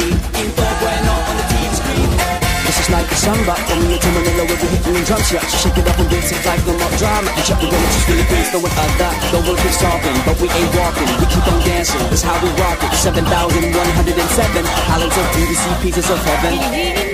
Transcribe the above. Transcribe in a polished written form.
beat. Info bueno on the TV screen. This is like a samba, from here to Manila with the hitting and drum shot. You shake it up and dance it like no more drama. And shut the door, just Philippines, throwing a dot. The world keeps talking, but we ain't walking. We keep on dancing, that's how we rock it. 7,107 islands of beauty, see pieces of heaven.